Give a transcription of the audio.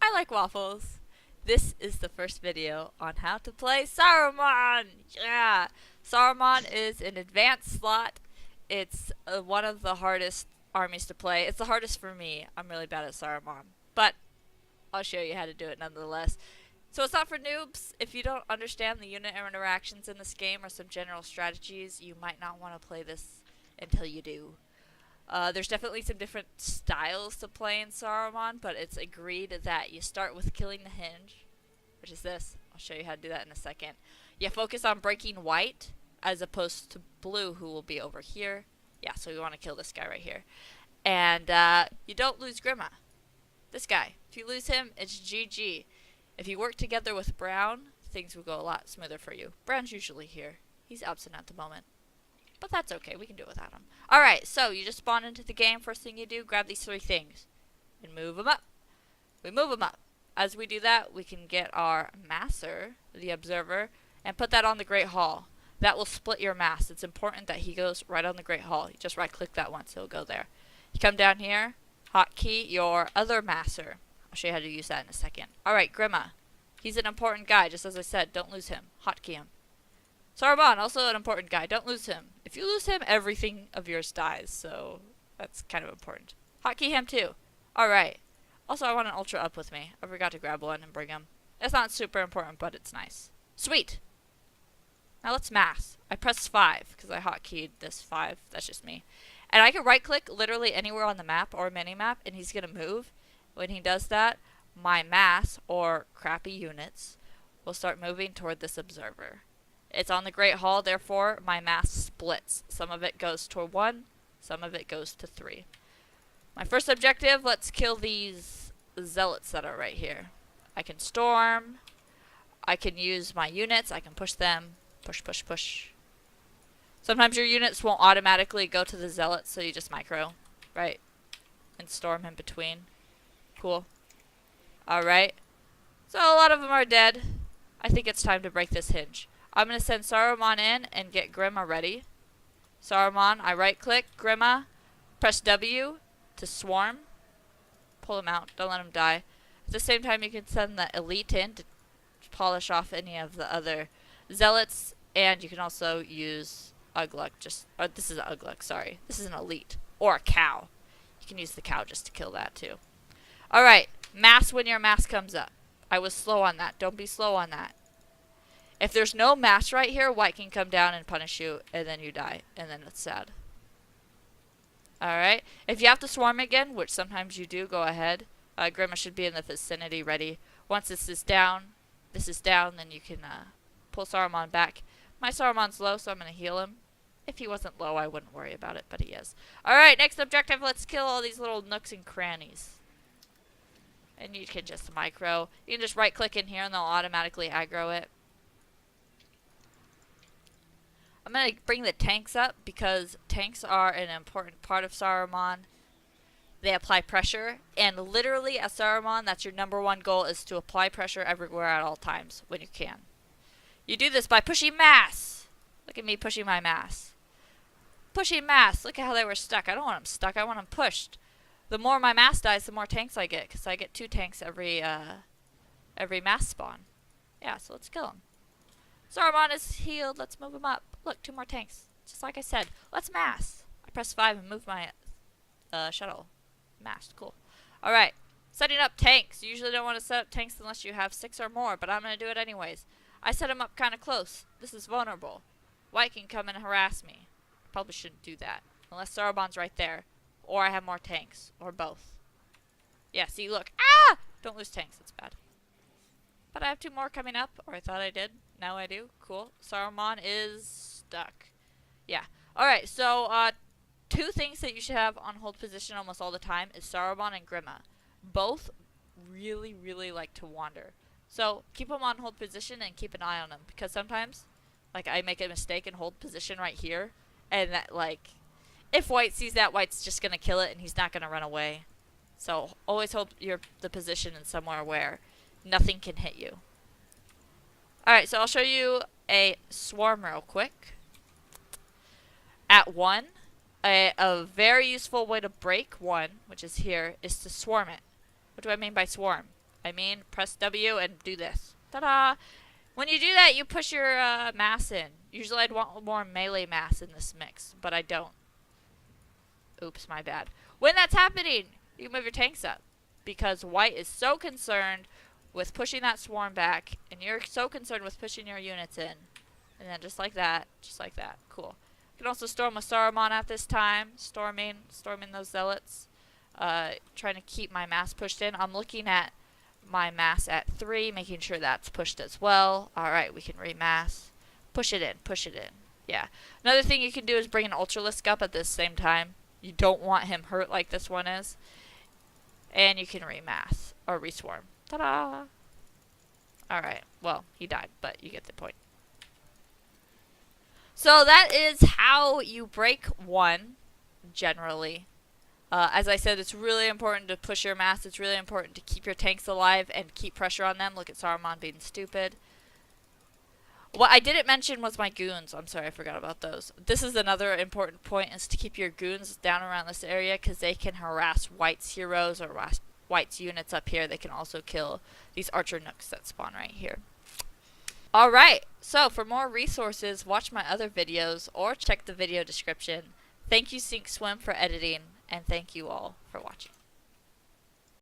I like waffles. This is the first video on how to play Saruman! Yeah! Saruman is an advanced slot. It's one of the hardest armies to play. It's the hardest for me. I'm really bad at Saruman. But I'll show you how to do it nonetheless. So it's not for noobs. If you don't understand the unit interactions in this game or some general strategies, you might not want to play this until you do. There's definitely some different styles to play in Saruman, but it's agreed that you start with killing the hinge, which is this. I'll show you how to do that in a second. You focus on breaking white as opposed to blue, who will be over here. Yeah, so we want to kill this guy right here. And you don't lose Grima. This guy. If you lose him, it's GG. If you work together with Brown, things will go a lot smoother for you. Brown's usually here. He's absent at the moment. But that's okay, we can do it without him. Alright, so you just spawn into the game. First thing you do, grab these three things. And move them up. We move them up. As we do that, we can get our masser, the observer, and put that on the Great Hall. That will split your mass. It's important that he goes right on the Great Hall. You just right click that once, he'll go there. You come down here, hotkey your other masser. I'll show you how to use that in a second. Alright, Grima. He's an important guy, just as I said. Don't lose him. Hotkey him. Saruman, also an important guy. Don't lose him. If you lose him, everything of yours dies, so that's kind of important. Hotkey him too. Alright. Also, I want an ultra up with me. I forgot to grab one and bring him. It's not super important, but it's nice. Sweet! Now let's mass. I pressed 5, because I hotkeyed this 5. That's just me. And I can right-click literally anywhere on the map or mini-map, and he's going to move. When he does that, my mass, or crappy units, will start moving toward this observer. It's on the Great Hall, therefore my mass splits. Some of it goes to 1, some of it goes to 3. My first objective, let's kill these zealots that are right here. I can storm, I can use my units, I can push them, push, push, push. Sometimes your units won't automatically go to the zealots, so you just micro, right? And storm in between. Cool. Alright. So a lot of them are dead. I think it's time to break this hinge. I'm going to send Saruman in and get Grima ready. Saruman, I right click, Grima, press W to swarm. Pull him out, don't let him die. At the same time you can send the elite in to polish off any of the other zealots. And you can also use Ugluk, this is an Ugluk, sorry. This is an elite. Or a cow. You can use the cow just to kill that too. Alright, mass when your mass comes up. I was slow on that, don't be slow on that. If there's no mass right here, white can come down and punish you, and then you die, and then it's sad. Alright, if you have to swarm again, which sometimes you do, go ahead. Grima should be in the vicinity ready. Once this is down, then you can pull Saruman back. My Saruman's low, so I'm going to heal him. If he wasn't low, I wouldn't worry about it, but he is. Alright, next objective, let's kill all these little nooks and crannies. And you can just micro. You can just right click in here and they'll automatically aggro it. I'm going to bring the tanks up because tanks are an important part of Saruman. They apply pressure, and literally as Saruman, that's your #1 goal, is to apply pressure everywhere at all times when you can. You do this by pushing mass. Look at me pushing my mass. Pushing mass. Look at how they were stuck. I don't want them stuck. I want them pushed. The more my mass dies, the more tanks I get, because I get 2 tanks every mass spawn. Yeah, so let's kill him. Saruman is healed. Let's move him up. Look, 2 more tanks. Just like I said. Let's mass. I press 5 and move my shuttle. Massed. Cool. Alright. Setting up tanks. You usually don't want to set up tanks unless you have 6 or more, but I'm going to do it anyways. I set him up kind of close. This is vulnerable. White can come and harass me. Probably shouldn't do that. Unless Saruman's right there. Or I have more tanks. Or both. Yeah, see, look. Ah! Don't lose tanks. That's bad. But I have 2 more coming up. Or I thought I did. Now I do. Cool. Saruman is stuck. Yeah. Alright, so 2 things that you should have on hold position almost all the time is Saruman and Grima. Both really, really like to wander. So keep them on hold position and keep an eye on them. Because sometimes, like, I make a mistake and hold position right here. And that, like, if white sees that, white's just going to kill it and he's not going to run away. So always hold the position in somewhere where nothing can hit you. Alright, so I'll show you a swarm real quick. At 1, a very useful way to break 1, which is here, is to swarm it. What do I mean by swarm? I mean, press W and do this. Ta-da! When you do that, you push your mass in. Usually I'd want more melee mass in this mix, but I don't. Oops, my bad. When that's happening, you move your tanks up. Because white is so concerned with pushing that swarm back, and you're so concerned with pushing your units in. And then just like that, Cool. You can also storm with Saruman at this time. Storming those zealots. Trying to keep my mass pushed in. I'm looking at my mass at 3, making sure that's pushed as well. Alright, we can remass. Push it in. Yeah. Another thing you can do is bring an Ultralisk up at the same time. You don't want him hurt like this one is. And you can remass. Or reswarm. Ta-da! Alright, well, he died, but you get the point. So that is how you break 1, generally. As I said, it's really important to push your mass. It's really important to keep your tanks alive and keep pressure on them. Look at Saruman being stupid. What I didn't mention was my goons. I'm sorry, I forgot about those. This is another important point, is to keep your goons down around this area, because they can harass White's heroes or White's units up here. They can also kill these archer nooks that spawn right here. Alright, so for more resources, watch my other videos or check the video description. Thank you, Sink Swim, for editing, and thank you all for watching.